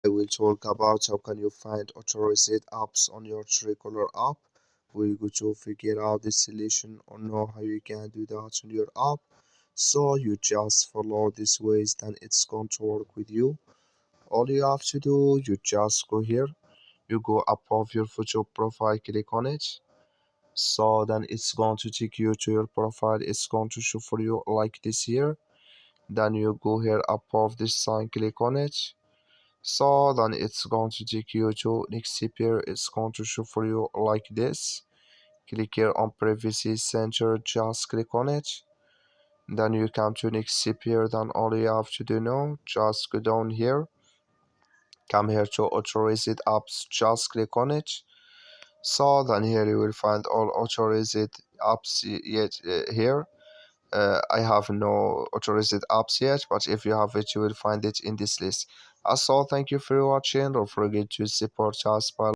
I will talk about how can you find authorized apps on your Truecaller app. We're going to figure out the solution or know how you can do that on your app. So you just follow these ways, then it's going to work with you. All you have to do, you just go here, you go above your photo profile, click on it. So then it's going to take you to your profile. It's going to show for you like this here. Then you go here above this sign, click on it. So then it's going to take you to next here. It's going to show for you like this. Click here on privacy center, just click on it. Then you come to next here. Then all you have to do now, just go down here, come here to authorized apps, just click on it. So then here you will find all authorized apps yet here. I have no authorized apps yet, but if you have it, you will find it in this list. Also, thank you for watching. Don't forget to support us by